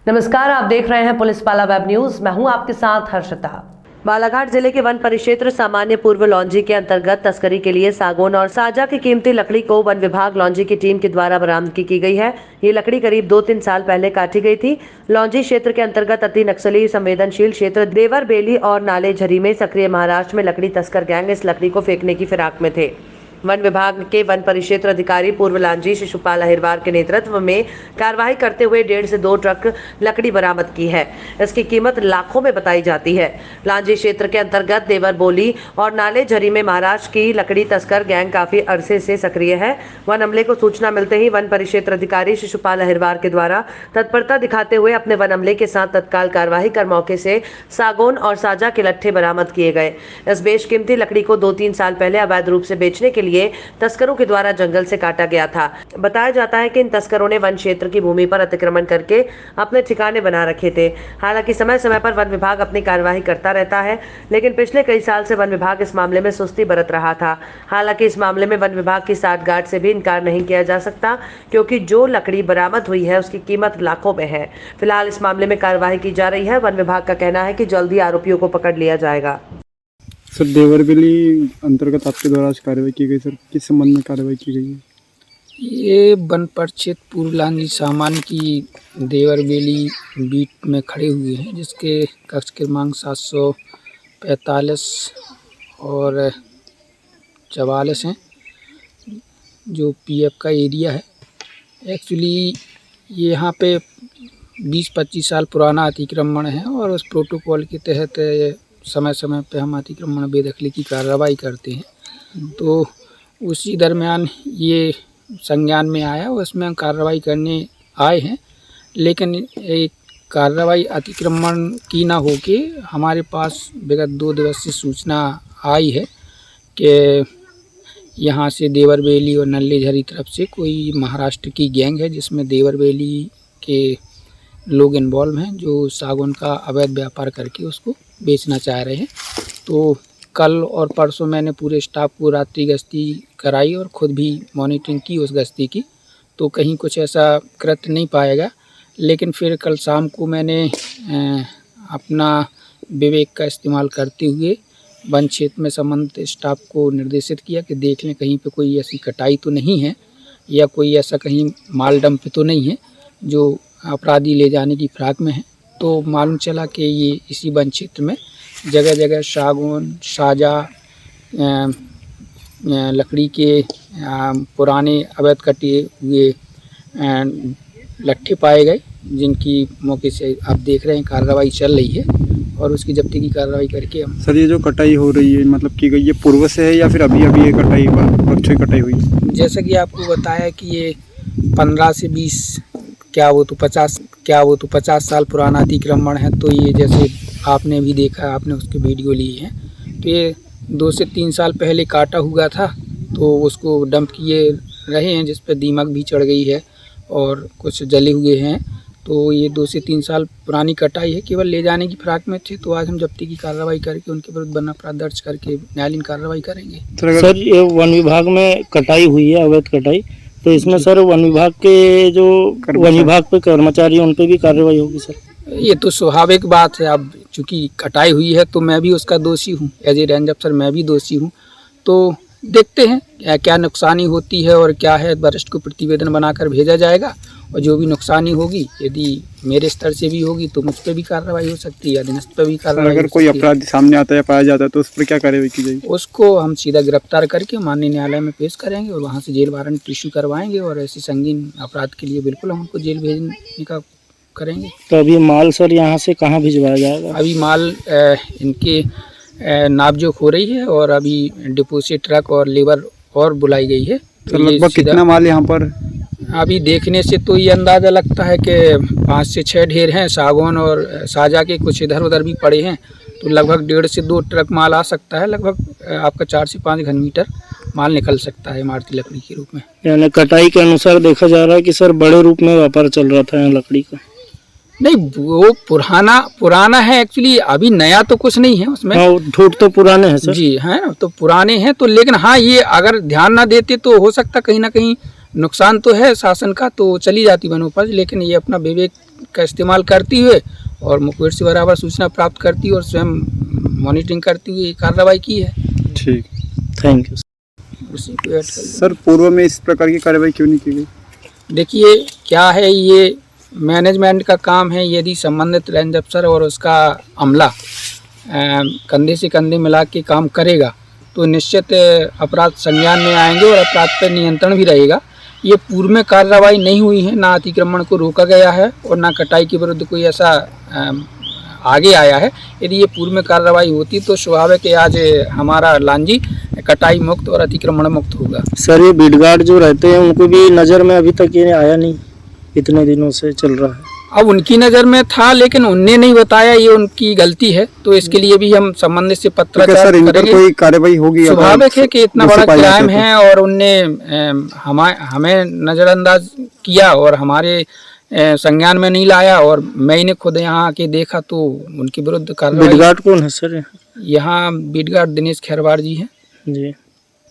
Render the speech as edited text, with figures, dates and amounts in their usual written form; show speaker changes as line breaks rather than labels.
नमस्कार, आप देख रहे हैं पुलिस पाला वेब न्यूज। मैं हूं आपके साथ हर्षिता। बालाघाट जिले के वन परिक्षेत्र सामान्य पूर्व लॉन्जी के अंतर्गत तस्करी के लिए सागौन और साजा की कीमती लकड़ी को वन विभाग लॉन्जी की टीम के द्वारा बरामदगी की गई है। ये लकड़ी करीब 2-3 साल पहले काटी गई थी। लॉन्जी क्षेत्र के अंतर्गत अति नक्सली संवेदनशील क्षेत्र देवर बेली और नाले झरी में सक्रिय महाराष्ट्र में लकड़ी तस्कर गैंग इस लकड़ी को फेंकने की फिराक में थे। वन विभाग के वन परिक्षेत्र अधिकारी पूर्व लांजी शिशुपाल अहिरवार के नेतृत्व में कार्रवाई करते हुए 1.5 से 2 ट्रक लकड़ी बरामद की है। इसकी कीमत लाखों में बताई जाती है। लांजी क्षेत्र के अंतर्गत देवर बोली और नाले झरी में महाराष्ट्र की लकड़ी तस्कर गैंग काफी अरसे से सक्रिय है। वन अमले को सूचना मिलते ही वन परिक्षेत्र अधिकारी शिशुपाल अहिरवार के द्वारा तत्परता दिखाते हुए अपने वन अमले के साथ तत्काल कार्रवाई कर मौके से सागौन और साजा के लट्ठे बरामद किए गए। इस बेशकीमती लकड़ी को 2-3 साल पहले अवैध रूप से बेचने के लिए तस्करों के द्वारा जंगल से काटा गया था। बताया जाता है कि इन तस्करों ने वन क्षेत्र की भूमि पर अतिक्रमण करके अपने ठिकाने बना रखे थे। हालांकि समय समय पर वन विभाग अपनी कार्यवाही करता रहता है, लेकिन पिछले कई साल से वन विभाग इस मामले में सुस्ती बरत रहा था। हालांकि इस मामले में वन विभाग की साठगांठ से भी इनकार नहीं किया जा सकता, क्योंकि जो लकड़ी बरामद हुई है उसकी कीमत लाखों में है। फिलहाल इस मामले में कार्यवाही की जा रही है। वन विभाग का कहना है कि जल्दी आरोपियों को पकड़ लिया जाएगा।
सर, देवरबेली अंतर्गत आपके द्वारा आज कार्रवाई की गई, सर किस संबंध में कार्रवाई की गई है?
ये वन परिक्षेत्र पूर्व लांजी सामान्य की देवरबेली बीट में खड़े हुए हैं, जिसके कक्ष क्रमांक 745 और 44 हैं, जो पीएफ का एरिया है। एक्चुअली ये यहाँ पे 20-25 साल पुराना अतिक्रमण है और उस प्रोटोकॉल के तहत समय समय पे हम अतिक्रमण बेदखली की कार्रवाई करते हैं। तो उसी दरमियान ये संज्ञान में आया और इसमें हम कार्रवाई करने आए हैं, लेकिन एक कार्रवाई अतिक्रमण की ना होके हमारे पास विगत 2 दिवस से सूचना आई है कि यहाँ से देवरबेली और नल्ले झरी तरफ से कोई महाराष्ट्र की गैंग है, जिसमें देवरबेली के लोग इन्वॉल्व हैं, जो सागौन का अवैध व्यापार करके उसको बेचना चाह रहे हैं। तो कल और परसों मैंने पूरे स्टाफ को रात्रि गश्ती कराई और ख़ुद भी मॉनिटरिंग की उस गश्ती की, तो कहीं कुछ ऐसा कृत्य नहीं पाएगा। लेकिन फिर कल शाम को मैंने अपना विवेक का इस्तेमाल करते हुए वन क्षेत्र में संबंधित स्टाफ को निर्देशित किया कि देख लें कहीं पे कोई ऐसी कटाई तो नहीं है या कोई ऐसा कहीं माल डंप तो नहीं है जो अपराधी ले जाने की फिराक में है। तो मालूम चला कि ये इसी वन क्षेत्र में जगह जगह सागौन, साजा लकड़ी के पुराने अवैध कटे हुए लट्ठे पाए गए, जिनकी मौके से आप देख रहे हैं कार्रवाई चल रही है और उसकी जब्ती की कार्रवाई करके हम।
सर, ये जो कटाई हो रही है मतलब की गई, ये पूर्व से है या फिर अभी अभी ये कटाई परसों कटाई हुई है?
जैसा कि आपको बताया कि ये 15 से 20 क्या वो तो 50 साल पुराना अतिक्रमण है। तो ये जैसे आपने भी देखा, आपने उसके वीडियो लिए हैं, तो ये 2 से 3 साल पहले काटा हुआ था, तो उसको डंप किए रहे हैं, जिस पर दीमक भी चढ़ गई है और कुछ जले हुए हैं। तो ये 2 से 3 साल पुरानी कटाई है, केवल ले जाने की फिराक में थे। तो आज हम जब्ती की कार्रवाई करके उनके विरुद्ध वन अपराध दर्ज करके न्यायालयीन कार्रवाई करेंगे।
सर, ये वन विभाग में कटाई हुई है, अवैध कटाई, तो इसमें सर वन विभाग के जो वन विभाग पे कर्मचारी उन पे भी कार्रवाई होगी? सर,
ये तो स्वाभाविक बात है। अब चूँकि कटाई हुई है तो मैं भी उसका दोषी हूँ, एज ए रेंज अफसर मैं भी दोषी हूँ। तो देखते हैं क्या नुकसानी होती है और क्या है, वरिष्ठ को प्रतिवेदन बनाकर भेजा जाएगा और जो भी नुकसानी होगी, यदि मेरे स्तर से भी होगी तो मुझ पर भी कार्रवाई हो सकती है, अधीनस्थ पर भी कार्रवाई।
अगर कोई अपराधी सामने आता है, पाया जाता है, तो उस पर क्या कार्रवाई की जाएगी?
उसको हम सीधा गिरफ्तार करके माननीय न्यायालय में पेश करेंगे और वहाँ से जेल वारंट इशू करवाएंगे और ऐसे संगीन अपराध के लिए बिल्कुल हम उनको जेल भेजने का करेंगे।
तो अभी माल सर यहाँ से कहाँ भिजवाया जाएगा?
अभी माल इनके नापजोख हो रही है और अभी डिपो से ट्रक और लेबर और बुलाई गई है।
तो लगभग कितना माल यहाँ पर?
अभी देखने से तो ये अंदाज़ा लगता है कि 5 से 6 ढेर हैं, सागौन और साजा के कुछ इधर उधर भी पड़े हैं, तो लगभग 1.5 से 2 ट्रक माल आ सकता है। लगभग आपका 4 से 5 घन मीटर माल निकल सकता है इमारती लकड़ी के रूप में।
यानी कटाई के अनुसार देखा जा रहा है कि सर बड़े रूप में व्यापार चल रहा था यहाँ लकड़ी का?
नहीं, वो पुराना है एक्चुअली, अभी नया तो कुछ नहीं है उसमें।
हाँ, ठूठ तो पुराने हैं सर।
जी है ना, तो पुराने हैं तो, लेकिन हाँ ये अगर ध्यान ना देते तो हो सकता कहीं ना कहीं नुकसान तो है शासन का, तो चली जाती वनोपज। लेकिन ये अपना विवेक का इस्तेमाल करते हुए और मुखबिर से बराबर सूचना प्राप्त करती हुए और स्वयं मॉनिटरिंग करती हुए कार्रवाई की है।
ठीक।
Thank you.
उसी को ऐड कर
सर पूर्व में इस प्रकार की कार्रवाई क्यों नहीं की गई?
देखिए क्या है, ये मैनेजमेंट का काम है। यदि संबंधित रेंज अफसर और उसका अमला कंधे से कंधे मिला के काम करेगा तो निश्चित अपराध संज्ञान में आएंगे और अपराध पर नियंत्रण भी रहेगा। ये पूर्व में कार्रवाई नहीं हुई है, ना अतिक्रमण को रोका गया है और ना कटाई के विरुद्ध कोई ऐसा आगे आया है। यदि ये पूर्व में कार्रवाई होती तो स्वाभाविक है आज हमारा लांजी कटाई मुक्त और अतिक्रमण मुक्त होगा।
सर ये बीट गार्ड जो रहते हैं उनको भी नज़र में अभी तक ये आया नहीं, इतने दिनों से चल रहा है।
अब उनकी नज़र में था लेकिन उनने नहीं बताया, ये उनकी गलती है। तो इसके लिए भी हम संबंधित से पत्राचार करेंगे।
कोई कार्रवाई होगी?
स्वाभाविक है कि इतना बड़ा क्राइम है और उनने हमें नज़रअंदाज किया और हमारे संज्ञान में नहीं लाया और मैं इन्हें खुद यहाँ आके देखा तो उनके विरुद्ध कार्रवाई।
बीट गार्ड कौन है सर?
यहाँ बीट गार्ड दिनेश खैरवार जी हैं
जी।